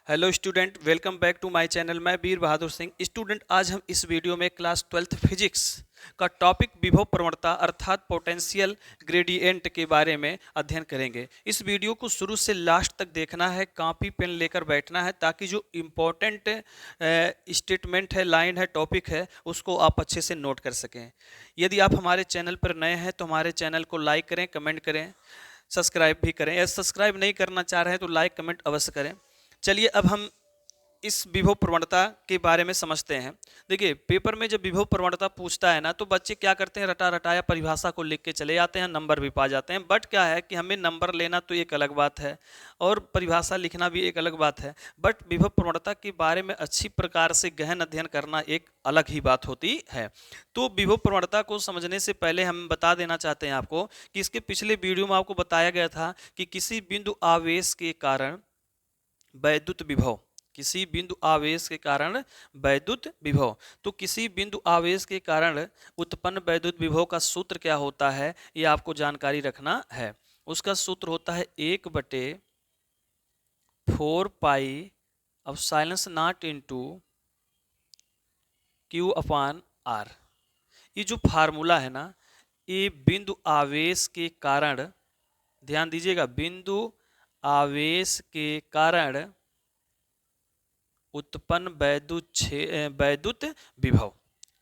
Hello student, welcome back to my channel. मैं Veer Bahadur Singh. Student, आज हम इस वीडियो में क्लास 12th फिजिक्स का टॉपिक विभव प्रवणता अर्थात पोटेंशियल ग्रेडियंट के बारे में अध्ययन करेंगे। इस वीडियो को शुरू से लास्ट तक देखना है, कॉपी पेन लेकर बैठना है ताकि जो इम्पोर्टेंट स्टेटमेंट है, लाइन है, टॉपिक है, उसको आप अच्छे से नोट कर सकें। यदि आप हमारे चैनल पर नए हैं तो हमारे चैनल को लाइक करें, कमेंट करें, सब्सक्राइब भी करें। या सब्सक्राइब नहीं करना चाह रहे हैं तो लाइक कमेंट अवश्य करें। चलिए अब हम इस विभव प्रवणता के बारे में समझते हैं। देखिए, पेपर में जब विभव प्रवणता पूछता है ना, तो बच्चे क्या करते हैं, रटा रटाया परिभाषा को लिख के चले जाते हैं, नंबर भी पा जाते हैं। बट क्या है कि हमें नंबर लेना तो एक अलग बात है और परिभाषा लिखना भी एक अलग बात है। बट विभव प्रवणता के बारे में अच्छी प्रकार से गहन अध्ययन करना एक अलग ही बात होती है। तो विभव प्रवणता को समझने से पहले हम बता देना चाहते हैं आपको कि इसके पिछले वीडियो में आपको बताया गया था कि किसी बिंदु आवेश के कारण वैद्युत विभव, किसी बिंदु आवेश के कारण वैद्युत विभव, तो किसी बिंदु आवेश के कारण उत्पन्न वैद्युत विभव का सूत्र क्या होता है, ये आपको जानकारी रखना है। उसका सूत्र होता है 1/4 pi epsilon not into Q upon R. ये जो फार्मूला है ना, ये बिंदु आवेश के कारण, ध्यान दीजिएगा, बिंदु आवेश के कारण उत्पन्न वैद्युत विभव।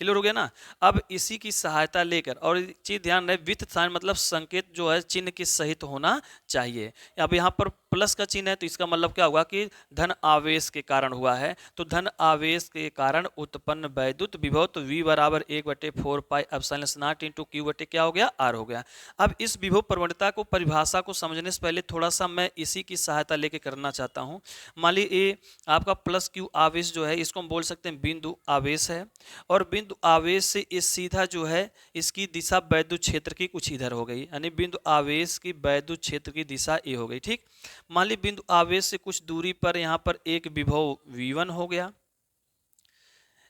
क्लियर हो गया ना। अब इसी की सहायता लेकर, और चीज ध्यान रहे, विथ साइन मतलब संकेत जो है चिन्ह के सहित होना चाहिए। अब यहाँ पर प्लस का चिन्ह है तो इसका मतलब क्या होगा कि धन आवेश के कारण हुआ है। तो धन आवेश के कारण उत्पन्न वैद्युत विभव, तो V बराबर 1/4 pi epsilon not into Q बटे क्या हो गया, आर हो गया। अब इस विभव प्रवणता को, परिभाषा को समझने से पहले थोड़ा सा मैं इसी की सहायता लेके करना चाहता हूँ। मान लीजिए आपका प्लस क्यू आवेश जो है, इसको हम बोल सकते हैं बिंदु आवेश है, और बिंदु आवेश से ये सीधा जो है इसकी दिशा वैद्युत क्षेत्र की कुछ इधर हो गई, यानी बिंदु आवेश की वैद्युत क्षेत्र की दिशा ये हो गई। ठीक, मान ली बिंदु आवेश से कुछ दूरी पर यहाँ पर एक विभव V1 हो गया।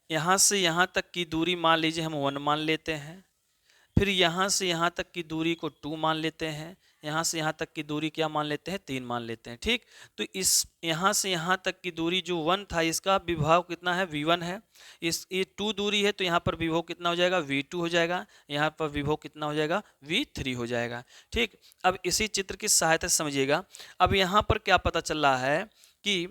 यहाँ से यहाँ तक की दूरी मान लीजिए हम 1 मान लेते हैं। फिर यहाँ से यहाँ तक की दूरी को 2 मान लेते हैं। यहाँ से यहाँ तक की दूरी क्या मान लेते हैं, 3 मान लेते हैं। ठीक, तो इस यहाँ से यहाँ तक की दूरी जो 1 था, इसका विभव कितना है, V1 है। ये 2 दूरी है तो यहाँ पर विभव कितना हो जाएगा, V2 हो जाएगा। यहाँ पर विभव कितना हो जाएगा, V3 हो जाएगा। ठीक, अब इसी चित्र की सहायता से समझिएगा। अब यहाँ पर क्या पता चल रहा है कि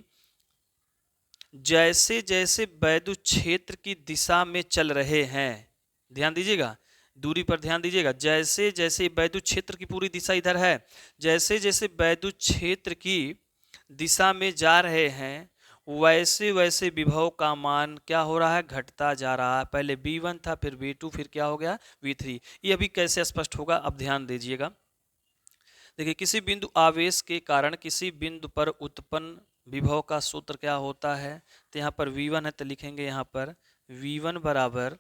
जैसे जैसे वैद्युत क्षेत्र की दिशा में चल रहे हैं, ध्यान दीजिएगा, दूरी पर ध्यान दीजिएगा, जैसे जैसे वैद्युत क्षेत्र की पूरी दिशा इधर है, जैसे जैसे वैद्युत क्षेत्र की दिशा में जा रहे हैं, वैसे वैसे विभव का मान क्या हो रहा है, घटता जा रहा है। पहले V1 था, फिर V2, फिर क्या हो गया, V3। ये अभी कैसे स्पष्ट होगा, अब ध्यान दीजिएगा। देखिए, किसी बिंदु आवेश के कारण किसी बिंदु पर उत्पन्न विभव का सूत्र क्या होता है, तो यहाँ पर V1 है तो लिखेंगे यहाँ पर V1 बराबर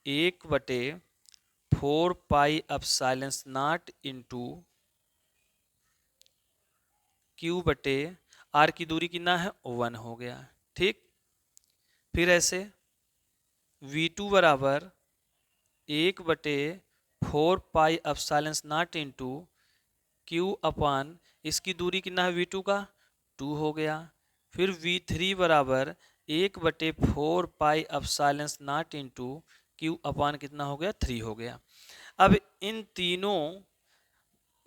1/4 pi epsilon not into Q बटे आर की दूरी कितना है, 1 हो गया। ठीक, फिर ऐसे V2 बराबर 1/4 pi epsilon not into Q upon, इसकी दूरी कितना है V2 का, 2 हो गया। फिर V3 बराबर 1/4 pi epsilon not into Q upon कितना हो गया, 3 हो गया। अब इन तीनों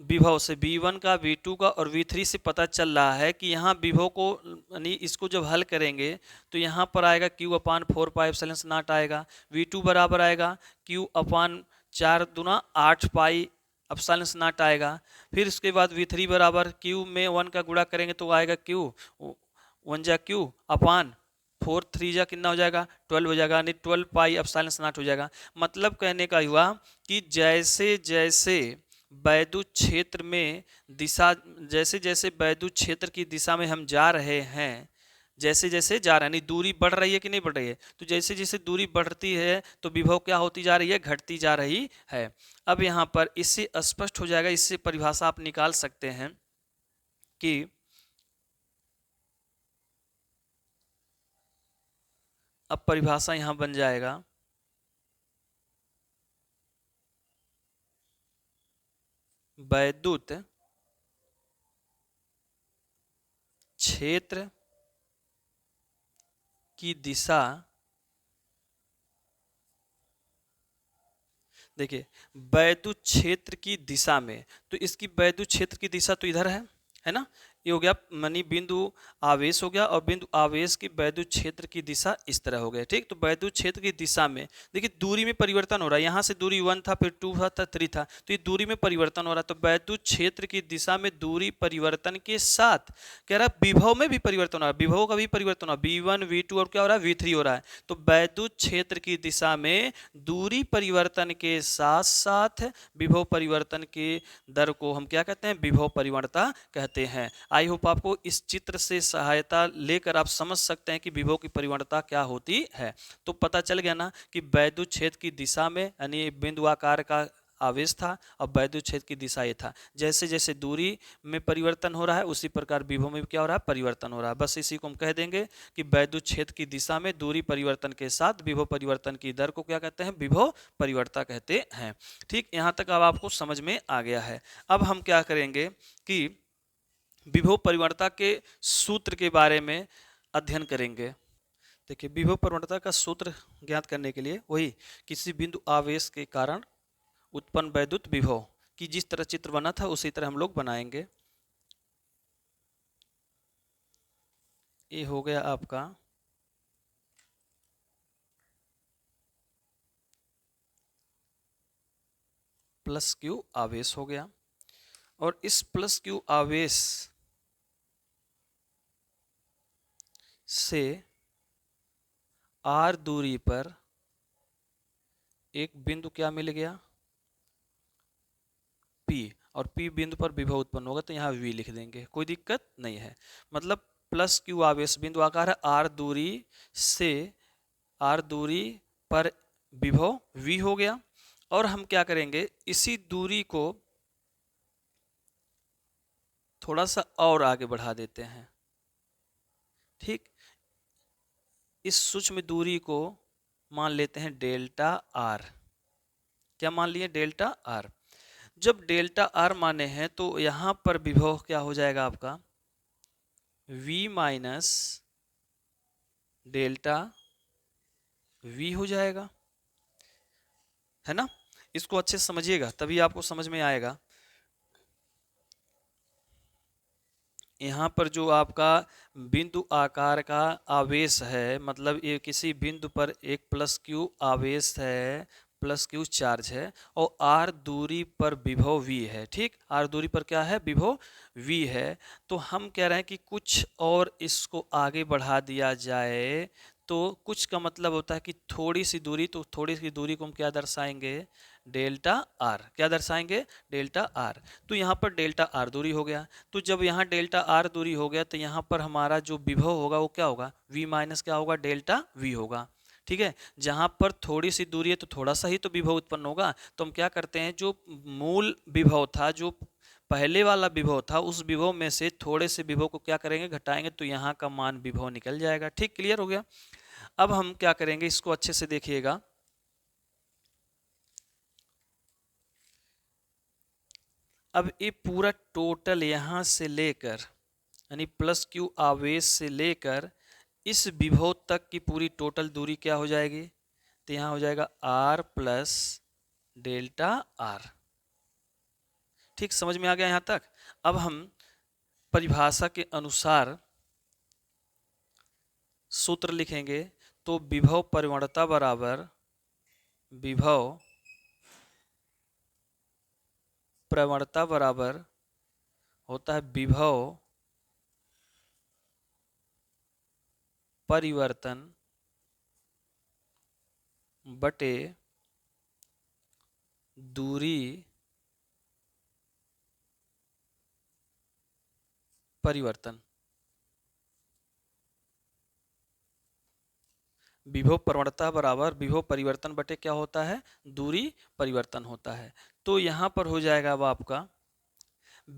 विभव से, V1 का, V2 का और V3 से पता चल रहा है कि यहाँ विभव को, यानी इसको जब हल करेंगे तो यहाँ पर आएगा Q upon 4 pi epsilon not आएगा। V2 बराबर आएगा Q अपान 4 दूना 8 पाई एप्सिलॉन नॉट आएगा। फिर उसके बाद V3 बराबर Q में 1 का गुणा करेंगे तो आएगा Q 1 जा Q अपान 4 3 जा कितना हो जाएगा, 12 हो जाएगा, यानी 12 पाई एप्सिलॉन नॉट हो जाएगा। मतलब कहने का हुआ कि जैसे जैसे वैद्युत क्षेत्र में दिशा, जैसे जैसे वैद्युत क्षेत्र की दिशा में हम जा रहे हैं, जैसे जैसे जा रहे हैं, नहीं दूरी बढ़ रही है कि नहीं बढ़ रही है, तो जैसे जैसे दूरी बढ़ती है तो विभव क्या होती जा रही है, घटती जा रही है। अब यहाँ पर इससे स्पष्ट हो जाएगा, इससे परिभाषा आप निकाल सकते हैं कि अब परिभाषा यहाँ बन जाएगा वैद्युत क्षेत्र की दिशा, देखिए वैद्युत क्षेत्र की दिशा में, तो इसकी वैद्युत क्षेत्र की दिशा तो इधर है ना, ये हो गया मनी बिंदु आवेश हो गया, और बिंदु आवेश की वैद्युत क्षेत्र की दिशा इस तरह हो गया। ठीक, तो वैद्युत क्षेत्र की दिशा में देखिए दूरी में परिवर्तन हो रहा है, यहाँ से दूरी 1 था, फिर 2 था, 3 था, तो ये दूरी में परिवर्तन हो रहा है। तो वैद्युत क्षेत्र की दिशा में दूरी परिवर्तन के साथ कह रहा है विभव में भी परिवर्तन हो रहा है, विभव का भी परिवर्तन हो रहा है, V1 V2 और क्या हो रहा है V3 हो रहा है। तो वैद्युत क्षेत्र की दिशा में दूरी परिवर्तन के साथ साथ विभव परिवर्तन के दर को हम क्या कहते हैं, विभव परिवर्तनता कहते हैं। आई होप आपको इस चित्र से सहायता लेकर आप समझ सकते हैं कि विभव की परिवर्तनता क्या होती है। तो पता चल गया ना कि वैद्युत क्षेत्र की दिशा में यानी बिंदुआकार का आवेश था, और वैद्युत क्षेत्र की दिशा ये था। जैसे जैसे दूरी में परिवर्तन हो रहा है उसी प्रकार विभव में क्या हो रहा है, परिवर्तन हो रहा है। बस इसी को हम कह देंगे कि वैद्युत क्षेत्र की दिशा में दूरी परिवर्तन के साथ विभव परिवर्तन की दर को क्या कहते हैं, विभव परिवर्तनता कहते हैं। ठीक, यहाँ तक अब आपको समझ में आ गया है। अब हम क्या करेंगे कि विभव परिवर्तनता के सूत्र के बारे में अध्ययन करेंगे। देखिए विभव परिवर्तनता का सूत्र ज्ञात करने के लिए वही किसी बिंदु आवेश के कारण उत्पन्न वैद्युत विभव की जिस तरह चित्र बना था उसी तरह हम लोग बनाएंगे। ये हो गया आपका प्लस क्यू आवेश हो गया, और इस प्लस क्यू आवेश से आर दूरी पर एक बिंदु क्या मिल गया, P, और P बिंदु पर विभव उत्पन्न होगा, तो यहाँ V लिख देंगे, कोई दिक्कत नहीं है। मतलब प्लस क्यू आवेश बिंदु आकार है, आर दूरी से आर दूरी पर विभव V हो गया। और हम क्या करेंगे, इसी दूरी को थोड़ा सा और आगे बढ़ा देते हैं। ठीक, इस सूक्ष्म दूरी को मान लेते हैं डेल्टा आर। क्या मान लिए, डेल्टा आर। जब डेल्टा आर माने हैं तो यहां पर विभव क्या हो जाएगा आपका, V माइनस डेल्टा V हो जाएगा, है ना। इसको अच्छे से समझिएगा तभी आपको समझ में आएगा। यहाँ पर जो आपका बिंदु आकार का आवेश है, मतलब ये किसी बिंदु पर एक प्लस क्यू आवेश है, प्लस क्यू चार्ज है, और आर दूरी पर विभव V है। ठीक, आर दूरी पर क्या है, विभव V है। तो हम कह रहे हैं कि कुछ और इसको आगे बढ़ा दिया जाए, तो कुछ का मतलब होता है कि थोड़ी सी दूरी, तो थोड़ी सी दूरी को हम क्या दर्शाएंगे, डेल्टा आर। क्या दर्शाएंगे, डेल्टा आर। तो यहाँ पर डेल्टा आर दूरी हो गया। तो जब यहाँ डेल्टा आर दूरी हो गया तो यहाँ पर हमारा जो विभव होगा वो क्या होगा, V माइनस क्या होगा, डेल्टा V होगा। ठीक है, जहाँ पर थोड़ी सी दूरी है तो थोड़ा सा ही तो विभव उत्पन्न होगा। तो हम क्या करते हैं, जो मूल विभव था, जो पहले वाला विभव था, उस विभव में से थोड़े से विभव को क्या करेंगे, घटाएंगे, तो यहाँ का मान विभव निकल जाएगा। ठीक, क्लियर हो गया। अब हम क्या करेंगे, इसको अच्छे से देखिएगा। अब ये पूरा टोटल यहाँ से लेकर यानी प्लस क्यू आवेश से लेकर इस विभव तक की पूरी टोटल दूरी क्या हो जाएगी, तो यहाँ हो जाएगा R प्लस डेल्टा R। ठीक, समझ में आ गया यहाँ तक। अब हम परिभाषा के अनुसार सूत्र लिखेंगे। तो विभव परिवर्तनता बराबर विभव प्रवणता बराबर होता है विभव परिवर्तन बटे दूरी परिवर्तन। विभव प्रवणता बराबर विभव परिवर्तन बटे क्या होता है, दूरी परिवर्तन होता है। तो यहाँ पर हो जाएगा अब आपका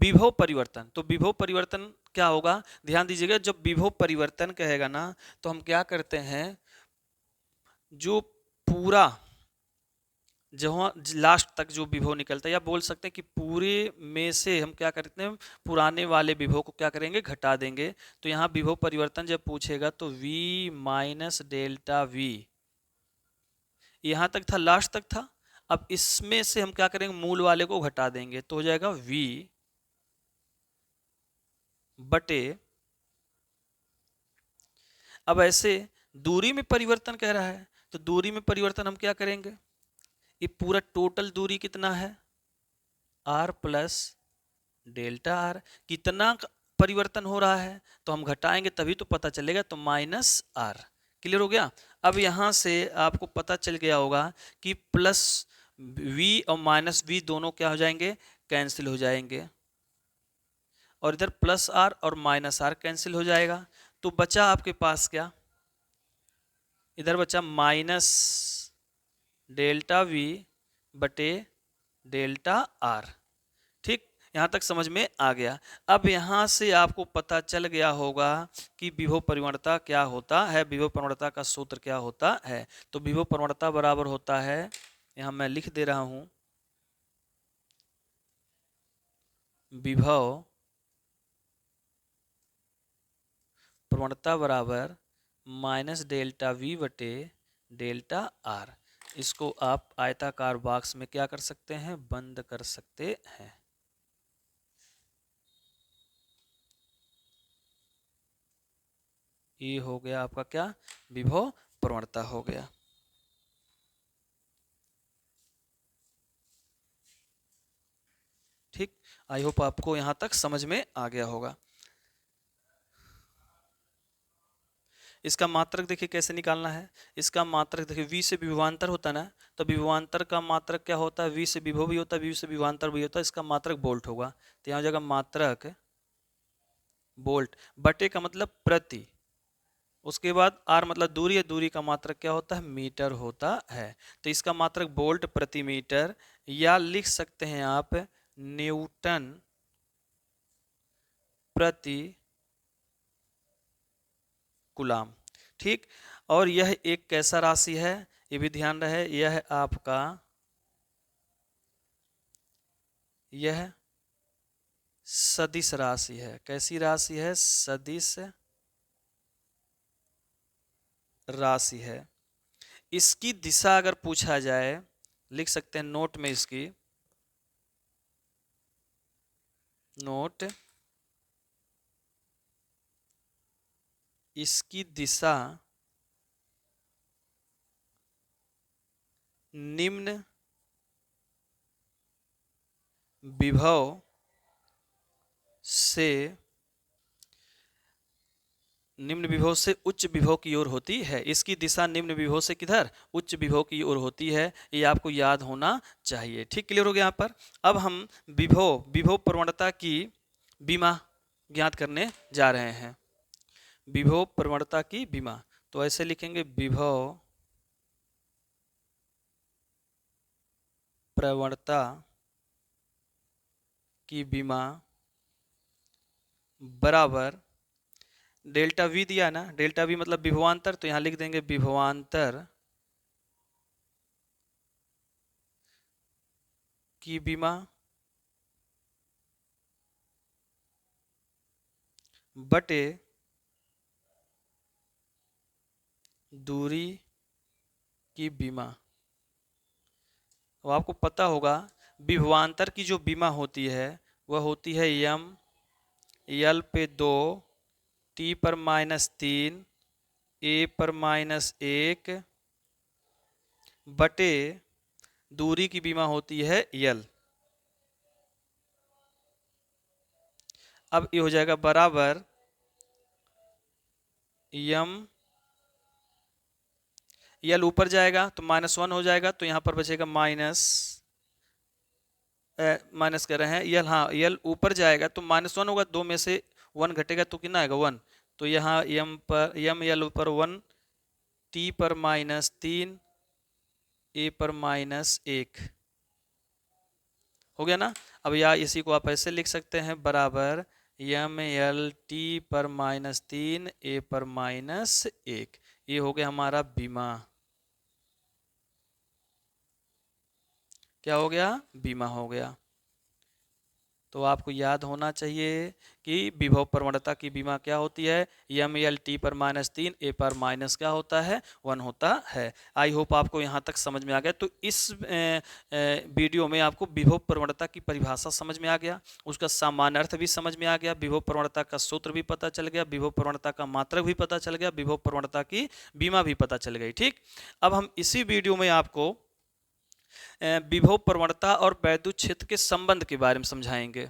विभव परिवर्तन। तो विभव परिवर्तन क्या होगा, ध्यान दीजिएगा। जब विभव परिवर्तन कहेगा ना, तो हम क्या करते हैं, जो पूरा जहाँ लास्ट तक जो विभव निकलता है, या बोल सकते हैं कि पूरे में से हम क्या करते हैं, पुराने वाले विभव को क्या करेंगे, घटा देंगे। तो यहाँ विभव परिवर्तन जब पूछेगा तो v माइनस डेल्टा v, यहाँ तक था, लास्ट तक था। अब इसमें से हम क्या करेंगे, मूल वाले को घटा देंगे तो हो जाएगा v बटे, अब ऐसे दूरी में परिवर्तन कह रहा है तो दूरी में परिवर्तन हम क्या करेंगे, ये पूरा टोटल दूरी कितना है, r प्लस डेल्टा आर। कितना परिवर्तन हो रहा है तो हम घटाएंगे तभी तो पता चलेगा, तो माइनस आर। क्लियर हो गया। अब यहां से आपको पता चल गया होगा कि प्लस v और माइनस v दोनों क्या हो जाएंगे, कैंसिल हो जाएंगे, और इधर प्लस आर और माइनस आर कैंसिल हो जाएगा। तो बचा आपके पास क्या, इधर बचा माइनस डेल्टा वी बटे डेल्टा आर। ठीक, यहां तक समझ में आ गया। अब यहां से आपको पता चल गया होगा कि विभव प्रवणता क्या होता है, विभव प्रवणता का सूत्र क्या होता है। तो विभव प्रवणता बराबर होता है, यहां मैं लिख दे रहा हूं, विभव प्रवणता बराबर माइनस डेल्टा वी बटे डेल्टा आर। इसको आप आयताकार बॉक्स में क्या कर सकते हैं, बंद कर सकते हैं। ये हो गया आपका क्या, विभव प्रवणता हो गया। ठीक, आई होप आपको यहां तक समझ में आ गया होगा। इसका मात्रक देखिए कैसे निकालना है। इसका मात्रक देखिए, v से विभवांतर होता है ना, तो विभवांतर का मात्रक क्या होता है, v से विभव भी होता है, v से विभवांतर भी होता है, इसका मात्रक वोल्ट होगा। तो यहाँ हो जाएगा मात्रक वोल्ट, बटे का मतलब प्रति, उसके बाद r मतलब दूरी है, दूरी का मात्रक क्या होता है, मीटर होता है। तो इसका मात्रक वोल्ट प्रति मीटर, या लिख सकते हैं आप न्यूटन प्रति कूलाम। ठीक, और यह एक कैसा राशि है, ये भी ध्यान रहे, यह आपका, यह सदिश राशि है। कैसी राशि है, सदिश राशि है। इसकी दिशा अगर पूछा जाए, लिख सकते हैं नोट में, इसकी नोट, इसकी दिशा निम्न विभव से, निम्न विभव से उच्च विभव की ओर होती है। इसकी दिशा निम्न विभव से किधर, उच्च विभव की ओर होती है, ये आपको याद होना चाहिए। ठीक, क्लियर हो गया यहाँ पर। अब हम विभव, विभव प्रवणता की विमा ज्ञात करने जा रहे हैं। विभव प्रवणता की विमा, तो ऐसे लिखेंगे, विभव प्रवणता की विमा बराबर डेल्टा वी दिया ना, डेल्टा वी मतलब विभवांतर, तो यहां लिख देंगे विभवांतर की विमा बटे दूरी की विमा। तो आपको पता होगा विभवांतर की जो विमा होती है वह होती है यम यल पे 2 टी पर -3 ए पर -1 बटे दूरी की विमा होती है यल। अब ये हो जाएगा बराबर यम, यल ऊपर जाएगा तो -1 हो जाएगा, तो यहां पर बचेगा माइनस, माइनस कर रहे हैं यल, हाँ यल ऊपर जाएगा तो -1 होगा, 2 में से 1 घटेगा तो कितना आएगा 1। तो यहाँ यम पर, यम यल ऊपर 1, टी पर -3 ए पर -1 हो गया ना। अब या इसी को आप ऐसे लिख सकते हैं, बराबर यम यल टी पर -3 ए पर -1। ये हो गया हमारा बीमा। क्या हो गया, बीमा हो गया। तो आपको याद होना चाहिए कि विभव प्रवणता की बीमा क्या होती है, एम एल टी पर -3 ए पर माइनस क्या होता है, 1 होता है। आई होप आपको यहाँ तक समझ में आ गया। तो इस वीडियो में आपको विभव प्रवणता की परिभाषा समझ में आ गया, उसका सामान्य अर्थ भी समझ में आ गया, विभव प्रवणता का सूत्र भी पता चल गया, विभव प्रवणता का मात्रक भी पता चल गया, विभव प्रवणता की बीमा भी पता चल गई। ठीक, अब हम इसी वीडियो में आपको विभव प्रवणता और वैद्युत क्षेत्र के संबंध के बारे में समझाएंगे।